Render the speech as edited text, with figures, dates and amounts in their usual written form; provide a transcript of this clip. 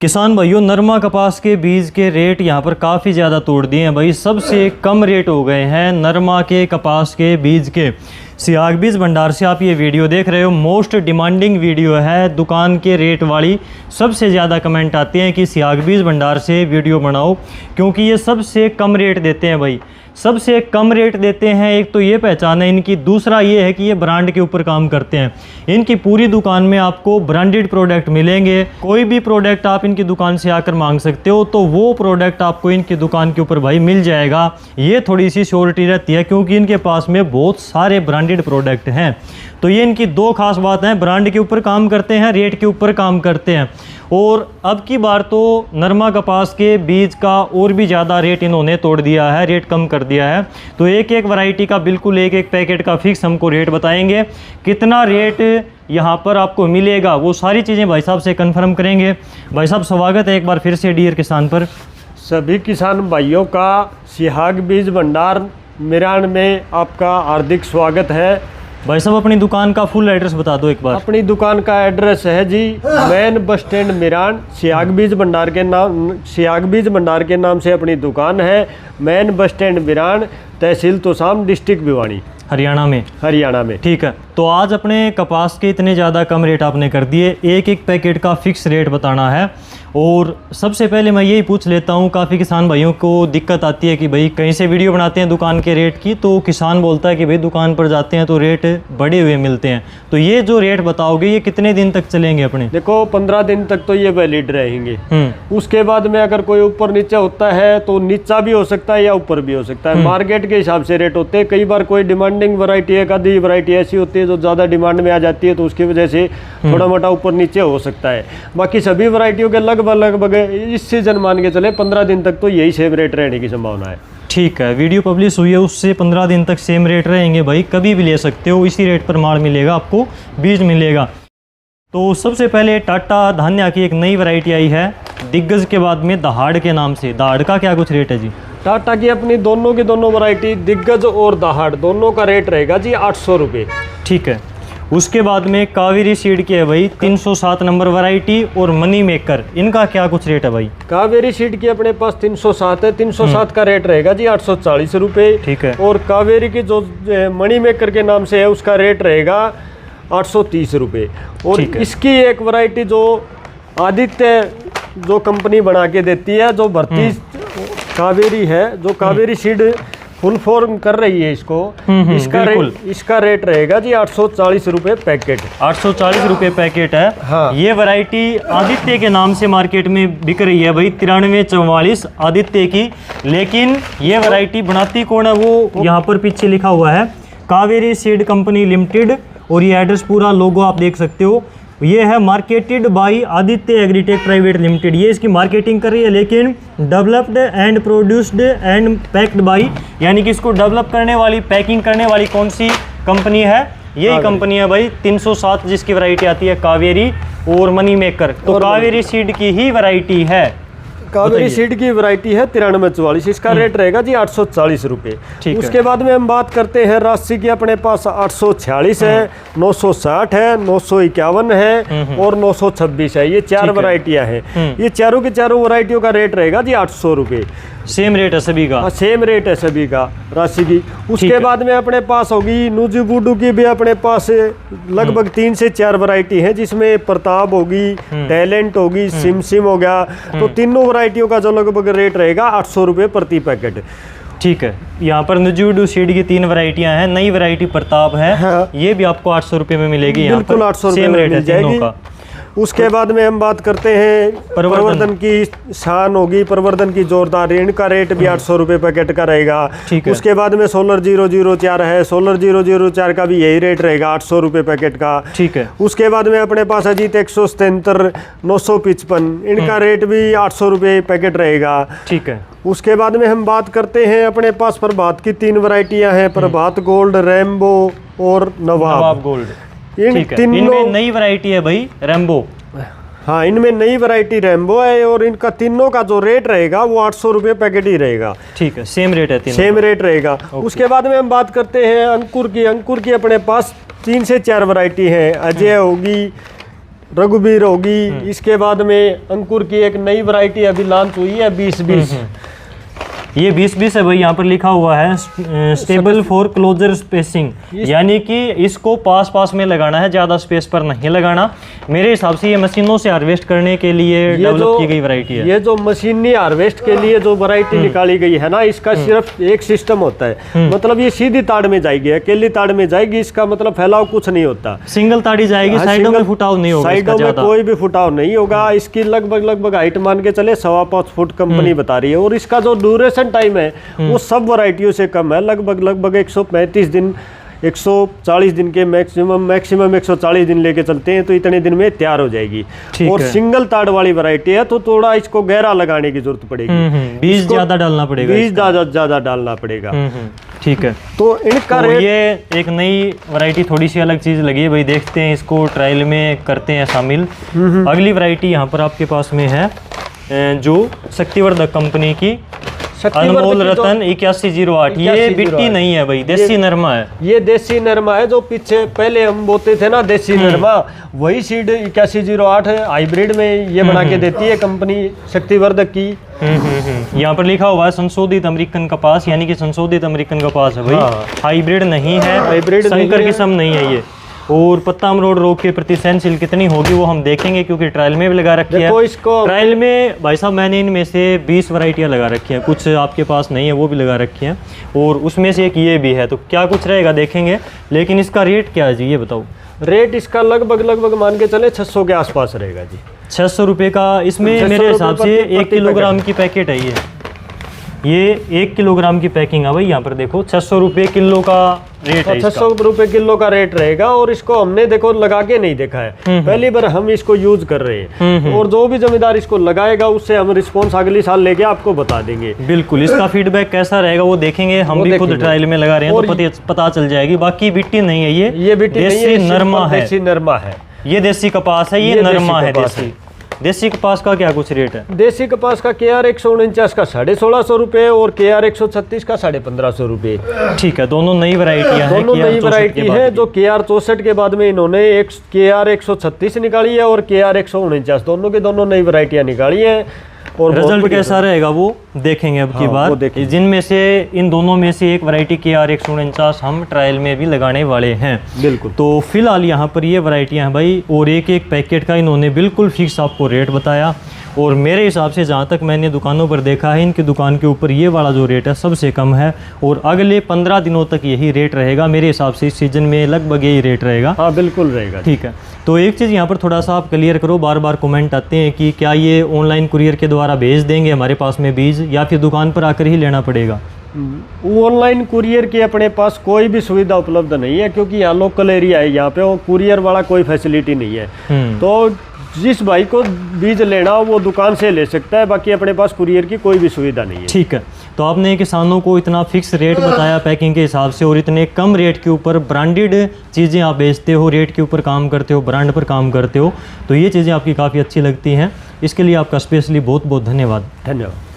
किसान भाइयों, नरमा कपास के बीज के रेट यहाँ पर काफ़ी ज़्यादा तोड़ दिए हैं भाई। सबसे कम रेट हो गए हैं नरमा के कपास के बीज के। सियाग बीज भंडार से आप ये वीडियो देख रहे हो, मोस्ट डिमांडिंग वीडियो है दुकान के रेट वाली। सबसे ज़्यादा कमेंट आते हैं कि सियाग बीज भंडार से वीडियो बनाओ, क्योंकि ये सबसे कम रेट देते हैं भाई। सबसे कम रेट देते हैं, एक तो ये पहचान है इनकी। दूसरा ये है कि ये ब्रांड के ऊपर काम करते हैं। इनकी पूरी दुकान में आपको ब्रांडेड प्रोडक्ट मिलेंगे। कोई भी प्रोडक्ट आप इनकी दुकान से आकर मांग सकते हो तो वो प्रोडक्ट आपको इनकी दुकान के ऊपर भाई मिल जाएगा। ये थोड़ी सी श्योरिटी रहती है, क्योंकि इनके पास में बहुत सारे ब्रांडेड प्रोडक्ट हैं। तो ये इनकी दो खास बात हैं, ब्रांड के ऊपर काम करते हैं, रेट के ऊपर काम करते हैं। और अब की बार तो नरमा कपास के बीज का और भी ज़्यादा रेट इन्होंने तोड़ दिया है, रेट कम कर दिया है। तो एक एक वैरायटी का बिल्कुल एक एक पैकेट का फिक्स हमको रेट बताएंगे। कितना रेट यहाँ पर आपको मिलेगा वो सारी चीज़ें भाई साहब से कंफर्म करेंगे। भाई साहब स्वागत है एक बार फिर से डियर किसान पर। सभी किसान भाइयों का सियाग बीज भंडार मिरान में आपका हार्दिक स्वागत है। भाई साहब अपनी दुकान का फुल एड्रेस बता दो एक बार। अपनी दुकान का एड्रेस है जी main bus stand Miran. Siyag Beej Bhandar के नाम से अपनी दुकान है। मेन बस स्टैंड मिरान, तहसील तोशाम, डिस्ट्रिक्ट भिवानी, हरियाणा में। ठीक है, तो आज अपने कपास के इतने ज़्यादा कम रेट आपने कर दिए। एक एक पैकेट का फिक्स रेट बताना है। और सबसे पहले मैं यही पूछ लेता हूँ, काफ़ी किसान भाइयों को दिक्कत आती है कि भाई कहीं से वीडियो बनाते हैं दुकान के रेट की, तो किसान बोलता है कि भाई दुकान पर जाते हैं तो रेट बढ़े हुए मिलते हैं। तो ये जो रेट बताओगे ये कितने दिन तक चलेंगे अपने? देखो 15 दिन तक तो ये वैलिड रहेंगे। उसके बाद में अगर कोई ऊपर नीचे होता है तो नीचा भी हो सकता है या ऊपर भी हो सकता है। मार्केट के हिसाब से रेट होते हैं। कई बार कोई डिमांडिंग वैरायटी, एक आधी वैरायटी ऐसी होती है जो ज़्यादा डिमांड में आ जाती है, तो उसकी वजह से थोड़ा मोटा ऊपर नीचे हो सकता है। बाकी सभी वैरायटियों के लगभग इस सीजन मान के चले 15 दिन तक तो यही सेम रेट रहने की संभावना है। ठीक है, वीडियो पब्लिश हुई है उससे 15 दिन तक सेम रेट रहेंगे भाई। कभी भी ले सकते हो, इसी रेट पर माल मिलेगा आपको, बीज मिलेगा। तो सबसे पहले टाटा धान्या की एक नई वैरायटी आई है दिग्गज के बाद में दहाड़ के नाम से। दहाड़ का क्या कुछ रेट है जी? टाटा की अपनी दोनों की दोनों वैरायटी दिग्गज और दहाड़ दोनों का रेट रहेगा जी 800 रुपये। ठीक है, उसके बाद में कावेरी सीड की है भाई 307 नंबर वैरायटी और मनी मेकर, इनका क्या कुछ रेट है भाई? कावेरी सीड की अपने पास 307 है। 307 का रेट रहेगा जी 840 रुपये। ठीक है। और कावेरी की जो मनी मेकर के नाम से है उसका रेट रहेगा 830 रुपये। और इसकी एक वैरायटी जो आदित्य जो कंपनी बना के देती है, जो भर्ती कावेरी है, जो कावेरी सीड फुल फॉर्म कर रही है इसको, इसका रेट रहेगा जी 840 रुपये पैकेट। 840 रुपये पैकेट है। हाँ। ये वैरायटी आदित्य के नाम से मार्केट में बिक रही है भाई 9344 आदित्य की। लेकिन ये वैरायटी बनाती कौन है वो यहाँ पर पीछे लिखा हुआ है कावेरी सीड कंपनी लिमिटेड। और ये एड्रेस पूरा लोगो आप देख सकते हो। ये है marketed by Aditya agritech private limited. ये इसकी मार्केटिंग कर रही है, लेकिन developed and produced and packed by, यानी कि इसको डेवलप करने वाली, पैकिंग करने वाली कौन सी कंपनी है? यही कंपनी है भाई 307, जिसकी वैरायटी आती है कावेरी और मनी मेकर। तो कावेरी सीड की ही वैरायटी है। कावेरी सीड की वैरायटी है 9344, इसका रेट रहेगा जी 840 रुपये। उसके बाद में हम बात करते हैं राशि की। अपने पास 846 है, 960 है, 951 है और 926 है। ये चार वैरायटियां हैं। ये चारों की चारों वैरायटियों का रेट रहेगा जी 800 रुपये। सेम रेट है सभी का? सेम रेट है सभी का राशि की। उसके बाद में अपने पास होगी नूजू बूडू की भी अपने पास लगभग 3 से 4 वैरायटी है, जिसमें प्रताप होगी, टैलेंट होगी, सिम हो गया। तो तीनों वैरायटियों का जो लगभग रेट रहेगा 800 रुपये प्रति पैकेट। ठीक है, यहाँ पर नुजूडू सीड की 3 वैरायटियां हैं। नई वैरायटी प्रताप है। हाँ। ये भी आपको 800 रुपये में मिलेगी। यहाँ बिल्कुल 800 रुपये में मिल जाएगी। उसके बाद में हम बात करते हैं प्रवर्धन की शान होगी, प्रवर्धन की जोरदार, इनका रेट भी 800 रुपये पैकेट का रहेगा। उसके बाद में सोलर 004 है, सोलर 004 का भी यही रेट रहेगा 800 रुपये पैकेट का। ठीक है। उसके बाद में अपने पास अजीत 177 955, इनका रेट भी 800 रुपये पैकेट रहेगा। ठीक है। उसके बाद में हम बात करते हैं अपने पास प्रभात की 3 वैरायटियां हैं, प्रभात गोल्ड, रेम्बो और नवाब गोल्ड। इनमें नई वैरायटी है भाई रेम्बो। हाँ, इनमें नई वैरायटी रेम्बो है और इनका तीनों का जो रेट रहेगा वो 800 रुपये पैकेट ही रहेगा। ठीक है, सेम रेट है, सेम रेट रहेगा। उसके बाद में हम बात करते हैं अंकुर की। अंकुर की अपने पास 3 से 4 वैरायटी है। अजय होगी, रघुवीर होगी। इसके बाद में अंकुर की एक नई वैरायटी अभी लॉन्च हुई है 20-20। ये 20-20 है भाई, यहाँ पर लिखा हुआ है स्टेबल फॉर क्लोजर स्पेसिंग, यानी कि इसको पास पास में लगाना है, ज़्यादा स्पेस पर नहीं लगाना। मेरे हिसाब से ये मशीनों से हार्वेस्ट करने के लिए डेवलप की गई वैरायटी है। ये जो मशीनी हार्वेस्ट के लिए जो वैरायटी निकाली गई है ना, इसका सिर्फ एक सिस्टम होता है, मतलब ये सीधी ताड़ में जाएगी, अकेली ताड़ में जाएगी, इसका मतलब फैलाव कुछ नहीं होता, सिंगल ताड़ी जाएगी। साइडों में फुटाव नहीं होगा, साइडों में कोई भी फुटाव नहीं होगा। इसकी लगभग हाइट मान के चले 5.25 फुट कंपनी बता रही है, और इसका जो ड्यूरेशन टाइम है वो सब वैरायटियों से कम है, लगभग 135 दिन 140 दिन के मैक्सिमम 140 दिन लेके चलते हैं, तो इतने दिन में तैयार हो जाएगी। और सिंगल ताड़ वाली वैरायटी है तो थोड़ा इसको गहरा लगाने की जरूरत पड़ेगी, बीज ज्यादा डालना पड़ेगा, बीज ज्यादा डालना पड़ेगा। ठीक है, तो इनका तो ये एक नई वैरायटी थोड़ी सी अलग चीज लगी है भाई, देखते हैं इसको ट्रायल में करते हैं शामिल। अगली वैरायटी यहाँ पर आपके पास में है जो शक्तिवर्धक कंपनी की अनमोल रतन 8108। ये बिट्टी नहीं है भाई, देसी नरमा है। ये देसी नरमा है, जो पीछे पहले हम बोते थे ना देसी नरमा, वही सीड 8108 है, हाइब्रिड में ये बना के देती है कंपनी शक्तिवर्धक की। यहाँ पर लिखा हुआ है संशोधित अमेरिकन कपास, यानी कि संशोधित अमेरिकन कपास है भाई, हाइब्रिड नहीं है, हाइब्रिड संकर किस्म नहीं है ये। और पत्ता अमरोड़ रोग के प्रति सहनशील कितनी होगी वो हम देखेंगे, क्योंकि ट्रायल में भी लगा रखी है। इसको ट्रायल में भाई साहब मैंने इनमें से 20 वैरायटियां लगा रखी हैं, कुछ आपके पास नहीं है वो भी लगा रखी हैं, और उसमें से एक ये भी है, तो क्या कुछ रहेगा देखेंगे। लेकिन इसका रेट क्या है जी, ये बताओ। रेट इसका लगभग मान के चले 600 के आसपास रहेगा जी। 600 रुपये का। इसमें मेरे हिसाब से 1 किलोग्राम की पैकेट है ये 1 किलोग्राम की पैकिंग है भाई। यहाँ पर देखो 600 रुपये किलो का रेट है, 600 रुपये किलो का रेट रहेगा। और इसको हमने देखो लगा के नहीं देखा है, पहली बार हम इसको यूज कर रहे हैं, और जो भी जमींदार इसको लगाएगा उससे हम रिस्पॉन्स अगली साल लेके आपको बता देंगे। बिल्कुल, इसका फीडबैक कैसा रहेगा वो देखेंगे, हम भी खुद ट्रायल में लगा रहे हैं तो पता चल जाएगी। बाकी बिट्टी नहीं है ये बिट्टी देसी नरमा है, देसी नरमा है, ये देसी कपास है, ये नरमा है देसी। देसी कपास का क्या कुछ रेट है? देसी कपास का KR 149 का 1650 रुपये और KR 136 का 1550 रुपये। ठीक है, दोनों नई वैरायटियां हैं, दोनों नई वैरायटी है। जो KR 64 के बाद में इन्होंने एक KR 136 निकाली है और KR 149, दोनों की दोनों नई वैरायटियां निकाली है। और रिजल्ट कैसा रहेगा वो देखेंगे अब की बार, जिनमें से इन दोनों में से एक वैरायटी KR 149 हम ट्रायल में भी लगाने वाले हैं। बिल्कुल। तो फिलहाल यहाँ पर ये वैरायटियाँ हैं भाई, और एक एक पैकेट का इन्होंने बिल्कुल फिक्स आपको रेट बताया। और मेरे हिसाब से जहाँ तक मैंने दुकानों पर देखा है, इनकी दुकान के ऊपर ये वाला जो रेट है सबसे कम है, और अगले 15 दिनों तक यही रेट रहेगा मेरे हिसाब से। इस सीजन में लगभग यही रेट रहेगा। हाँ बिल्कुल रहेगा। ठीक है, तो एक चीज़ यहाँ पर थोड़ा सा आप क्लियर करो, बार बार कमेंट आते हैं कि क्या ये ऑनलाइन कुरियर के द्वारा भेज देंगे हमारे पास में बीज, या फिर दुकान पर आकर ही लेना पड़ेगा? ऑनलाइन कुरियर की अपने पास कोई भी सुविधा उपलब्ध नहीं है, क्योंकि यहाँ लोकल एरिया है, यहाँ पे वो कुरियर वाला कोई फैसिलिटी नहीं है। तो जिस भाई को बीज लेना हो वो दुकान से ले सकता है, बाकी अपने पास कुरियर की कोई भी सुविधा नहीं है। ठीक है, तो आपने किसानों को इतना फिक्स रेट बताया पैकिंग के हिसाब से, और इतने कम रेट के ऊपर ब्रांडेड चीज़ें आप बेचते हो, रेट के ऊपर काम करते हो, ब्रांड पर काम करते हो, तो ये चीज़ें आपकी काफ़ी अच्छी लगती हैं। इसके लिए आपका स्पेशली बहुत बहुत धन्यवाद। धन्यवाद।